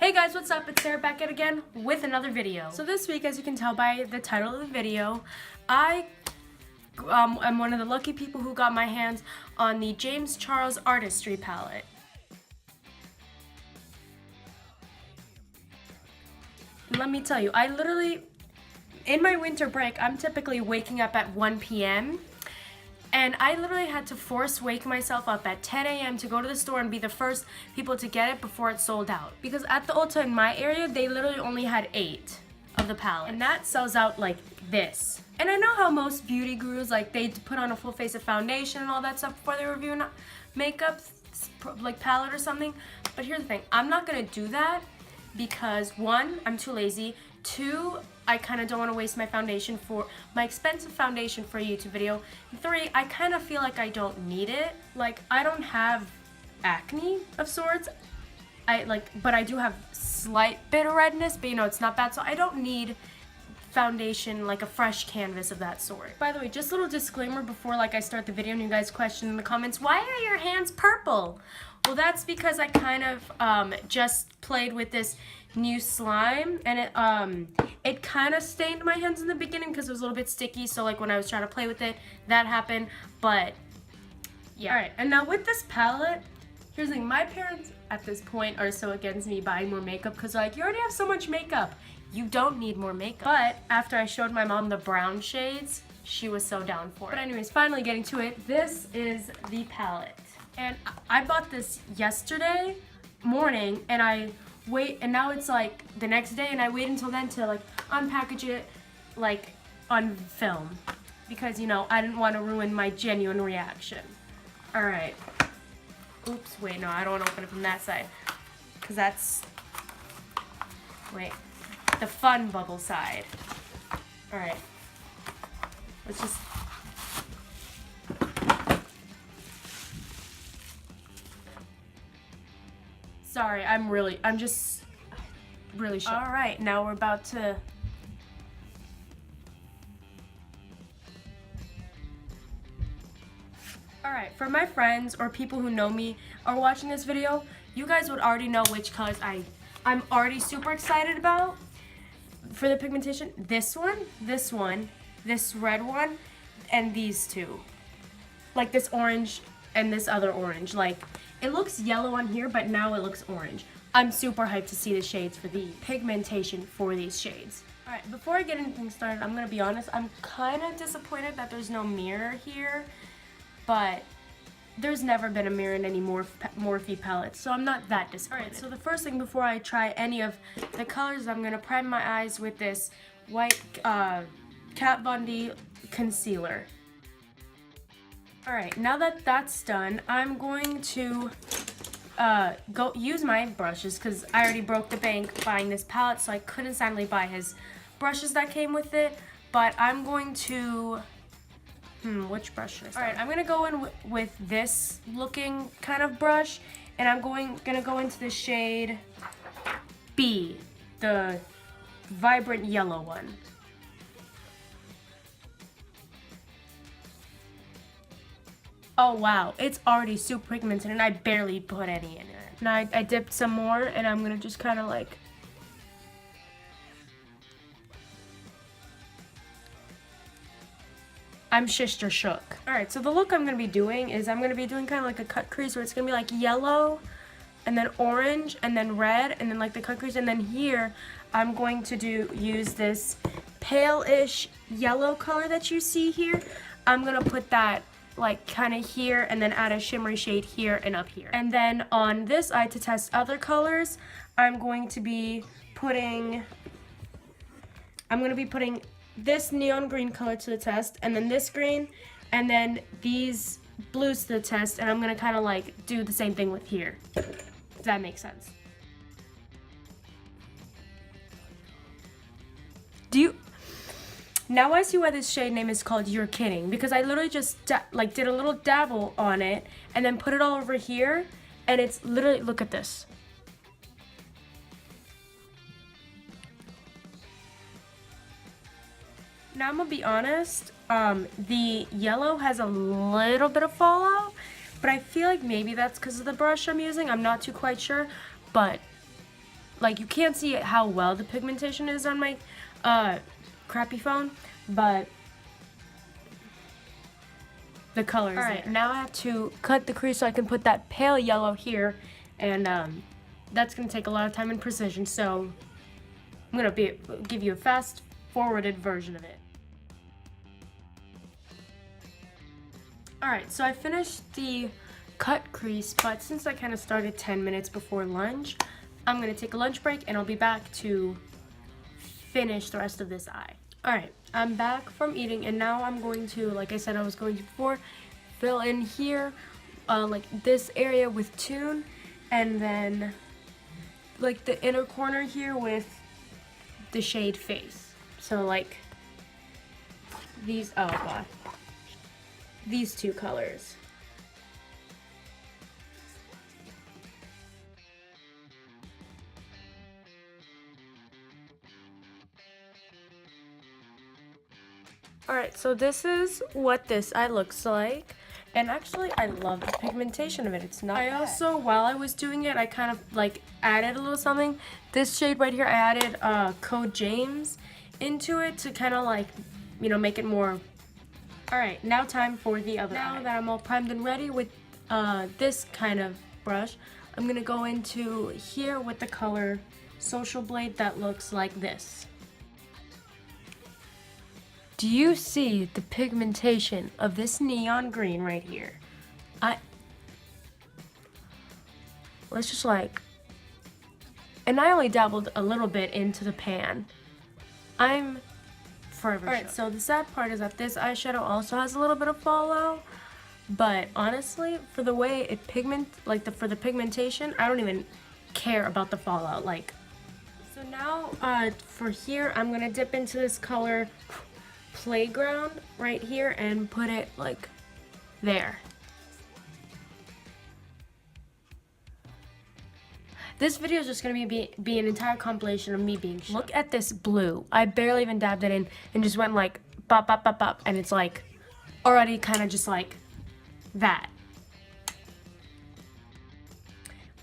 Hey guys, what's up? It's Sarah back at again with another video. So this week, as you can tell by the title of the video, I am one of the lucky people who got my hands on the James Charles Artistry palette. And let me tell you, I literally, in my winter break, I'm typically waking up at 1 p.m. And I literally had to force wake myself up at 10 a.m. to go to the store and be the first people to get it before it sold out. Because at the Ulta in my area, they literally only had 8 of the palette. And that sells out like this. And I know how most beauty gurus, like they put on a full face of foundation and all that stuff before they review makeup, like palette or something. But here's the thing, I'm not gonna do that because 1, I'm too lazy. 2, I kind of don't want to waste my foundation for my expensive foundation for a YouTube video. And 3, I kind of feel like I don't need it. Like I don't have acne of sorts. But I do have slight bit of redness, but you know, it's not bad. So I don't need foundation, like a fresh canvas of that sort. By the way, just a little disclaimer before I start the video and you guys question in the comments, why are your hands purple? Well, that's because I kind of just played with this new slime, and it kind of stained my hands in the beginning because it was a little bit sticky, so like when I was trying to play with it, that happened. But yeah. Alright, and now with this palette, here's the thing, my parents at this point are so against me buying more makeup because like, you already have so much makeup, you don't need more makeup. But after I showed my mom the brown shades, she was so down for it. But anyways, finally getting to it, this is the palette. And I bought this yesterday morning, and and now it's like the next day, and I wait until then to like unpackage it like on film because, you know, I didn't want to ruin my genuine reaction. All right. Oops, wait, no, I don't want to open it from that side because that's, wait, the fun bubble side. All right. Let's just, sorry, I'm just really shook. All right, now we're about to, all right, for my friends or people who know me are watching this video, you guys would already know which colors I'm already super excited about for the pigmentation. This one, this red one, and these two. Like this orange and this other orange. Like, it looks yellow on here, but now it looks orange. I'm super hyped to see the shades for the pigmentation for these shades. All right, before I get anything started, I'm gonna be honest, I'm kind of disappointed that there's no mirror here, but there's never been a mirror in any Morphe palettes, so I'm not that disappointed. All right, so the first thing before I try any of the colors, I'm gonna prime my eyes with this white Kat Von D concealer. All right, now that that's done, I'm going to go use my brushes because I already broke the bank buying this palette, so I couldn't sadly buy his brushes that came with it. But I'm going to, which brush should I start? All right, I'm gonna go in with this looking kind of brush, and I'm gonna go into the shade B, the vibrant yellow one. Oh wow, it's already super pigmented and I barely put any in it. Now I dipped some more, and I'm gonna just kind of like, I'm shished or shook. All right, so the look I'm gonna be doing is I'm gonna be doing kind of like a cut crease where it's gonna be like yellow and then orange and then red and then like the cut crease, and then here I'm going to use this pale-ish yellow color that you see here. I'm gonna put that like kind of here and then add a shimmery shade here and up here. And then on this eye, to test other colors, I'm going to be putting this neon green color to the test, and then this green, and then these blues to the test, and I'm gonna kind of like do the same thing with here, if that makes sense. Now I see why this shade name is called You're Kidding, because I literally just did a little dabble on it and then put it all over here, and it's literally, look at this. Now I'm gonna be honest, the yellow has a little bit of fallout, but I feel like maybe that's because of the brush I'm using. I'm not too quite sure, but like, you can't see how well the pigmentation is on my crappy phone, but the color is there. Now I have to cut the crease so I can put that pale yellow here, and that's gonna take a lot of time and precision, so I'm gonna give you a fast forwarded version of it. Alright, so I finished the cut crease, but since I kind of started 10 minutes before lunch, I'm gonna take a lunch break and I'll be back to finish the rest of this eye. Alright, I'm back from eating, and now I'm going to, like I said I was going to before, fill in here, like this area with Tune, and then like the inner corner here with the shade Face. So like these, oh god, these two colors. Alright, so this is what this eye looks like, and actually I love the pigmentation of it. It's not bad. Also, while I was doing it, I kind of like added a little something. This shade right here, I added Code James into it to kind of like, you know, make it more. Alright, now time for the other eye. Now that I'm all primed and ready with this kind of brush, I'm gonna go into here with the color Social Blade that looks like this. Do you see the pigmentation of this neon green right here? Let's just like, and I only dabbled a little bit into the pan. I'm forever shook. Alright, so the sad part is that this eyeshadow also has a little bit of fallout, but honestly, for the way it for the pigmentation, I don't even care about the fallout. Like, so now for here, I'm gonna dip into this color Playground right here and put it like there. This video is just gonna be an entire compilation of me being shook. Look at this blue. I barely even dabbed it in and just went like bop bop bop bop, and it's like already kind of just like that.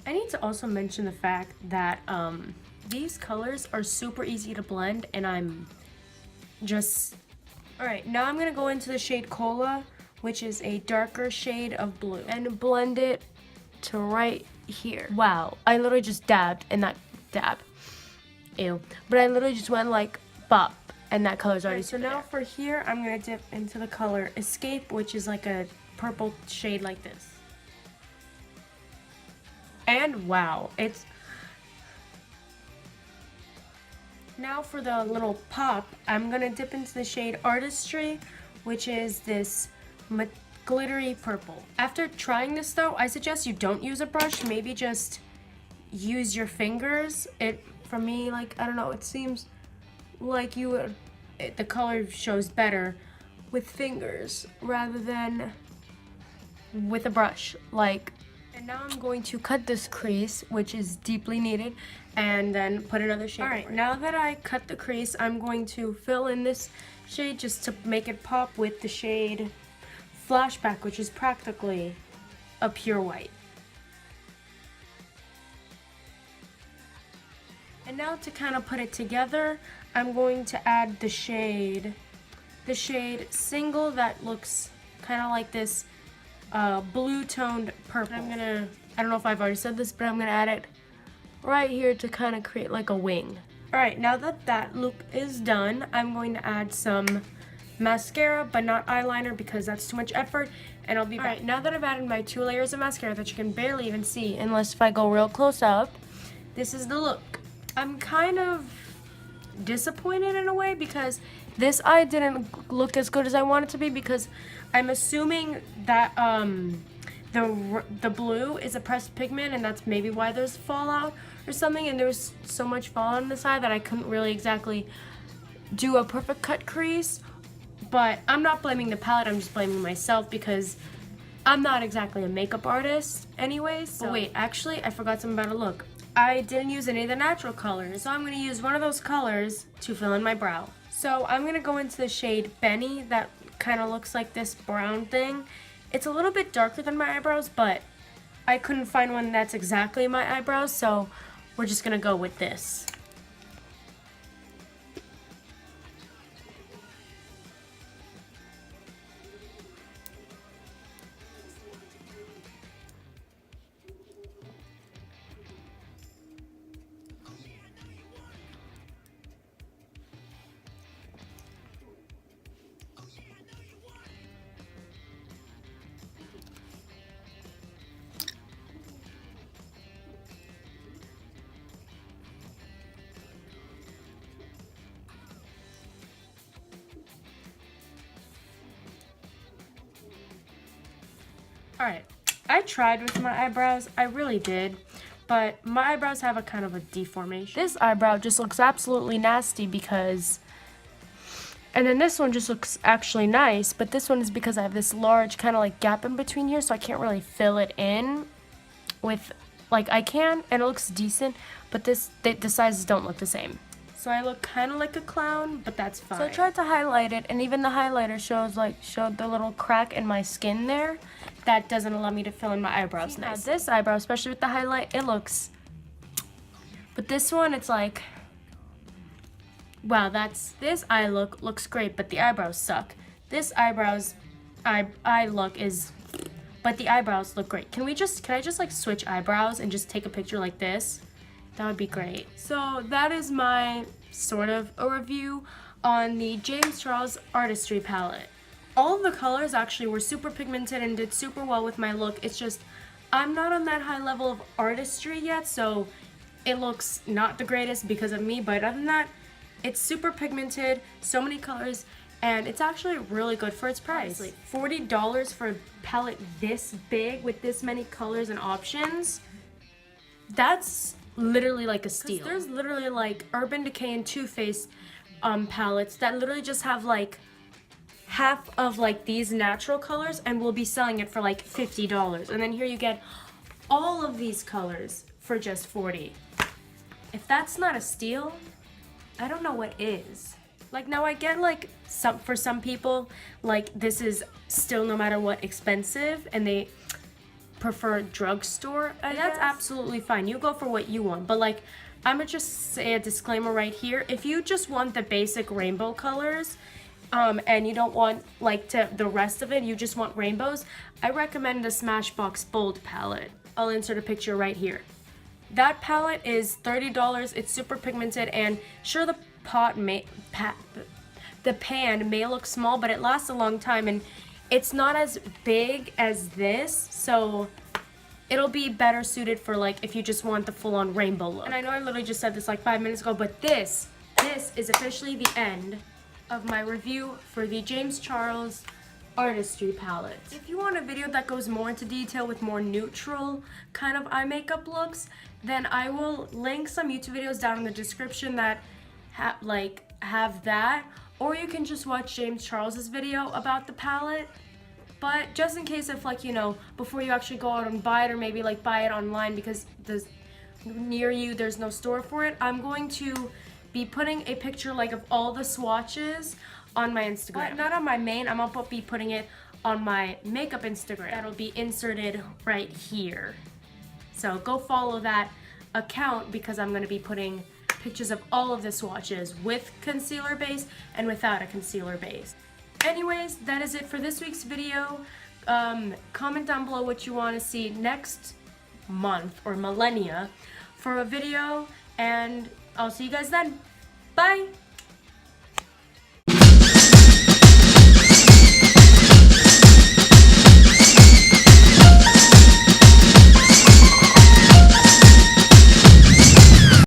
I need to also mention the fact that these colors are super easy to blend, and I'm just. Alright, now I'm going to go into the shade Cola, which is a darker shade of blue, and blend it to right here. Wow, I literally just dabbed, and that dab. Ew. But I literally just went like bop, and that color's already so now for here, I'm going to dip into the color Escape, which is like a purple shade like this. And wow, it's. Now for the little pop, I'm gonna dip into the shade Artistry, which is this glittery purple. After trying this though, I suggest you don't use a brush, maybe just use your fingers. For me, like, I don't know, it seems like the color shows better with fingers rather than with a brush. Like, and now I'm going to cut this crease, which is deeply needed, and then put another shade. Alright, now that I cut the crease, I'm going to fill in this shade just to make it pop with the shade Flashback, which is practically a pure white. And now to kind of put it together, I'm going to add the shade Single that looks kind of like this blue toned purple. I don't know if I've already said this, but I'm gonna add it right here to kind of create like a wing. Alright, now that that look is done, I'm going to add some mascara, but not eyeliner because that's too much effort, and I'll be back. Alright, now that I've added my 2 layers of mascara that you can barely even see unless if I go real close up, this is the look. I'm kind of disappointed in a way because this eye didn't look as good as I want it to be, because I'm assuming that the blue is a pressed pigment, and that's maybe why there's fallout or something, and there's so much fallout on this eye that I couldn't really exactly do a perfect cut crease. But I'm not blaming the palette, I'm just blaming myself because I'm not exactly a makeup artist anyways. So. But wait, actually I forgot something about a look. I didn't use any of the natural colors, so I'm going to use one of those colors to fill in my brow. So I'm going to go into the shade Benny that kind of looks like this brown thing. It's a little bit darker than my eyebrows, but I couldn't find one that's exactly my eyebrows, so we're just gonna go with this. Alright, I tried with my eyebrows, I really did, but my eyebrows have a kind of a deformation. This eyebrow just looks absolutely nasty because, and then this one just looks actually nice, but this one is because I have this large kind of like gap in between here, so I can't really fill it in with, like I can, and it looks decent, but the sizes don't look the same. So I look kind of like a clown, but that's fine. So I tried to highlight it, and even the highlighter showed the little crack in my skin there. That doesn't allow me to fill in my eyebrows nice. This eyebrow, especially with the highlight, it looks... But this one, it's like... Wow, this eye look looks great, but the eyebrows suck. This eyebrows eye look is... But the eyebrows look great. Can I just like switch eyebrows and just take a picture like this? That would be great. So that is my sort of a review on the James Charles Artistry palette. All of the colors actually were super pigmented and did super well with my look. It's just I'm not on that high level of artistry yet, so it looks not the greatest because of me, but other than that, it's super pigmented, so many colors, and it's actually really good for its price. Like $40 for a palette this big with this many colors and options, that's literally like a steal. There's literally like Urban Decay and Too Faced palettes that literally just have like half of like these natural colors and we'll be selling it for like $50. And then here you get all of these colors for just $40. If that's not a steal, I don't know what is. Like now I get like for some people, like this is still no matter what expensive and they prefer drugstore, and that's absolutely fine. You go for what you want, but like I'm gonna just say a disclaimer right here. If you just want the basic rainbow colors and you don't want like the rest of it, you just want rainbows, I recommend the Smashbox Bold palette. I'll insert a picture right here. That palette is $30. It's super pigmented, and sure the pan may look small, but it lasts a long time, and it's not as big as this, so it'll be better suited for like if you just want the full-on rainbow look. And I know I literally just said this like 5 minutes ago, but this is officially the end of my review for the James Charles Artistry palette. If you want a video that goes more into detail with more neutral kind of eye makeup looks, then I will link some YouTube videos down in the description that have that, or you can just watch James Charles's video about the palette. But just in case if like, you know, before you actually go out and buy it, or maybe like buy it online because near you there's no store for it, I'm going to be putting a picture like of all the swatches on my Instagram. But not on my main, I'm gonna be putting it on my makeup Instagram. That'll be inserted right here. So go follow that account because I'm gonna be putting pictures of all of the swatches with concealer base and without a concealer base. Anyways, that is it for this week's video. Comment down below what you want to see next month or millennia for a video, and I'll see you guys then. Bye!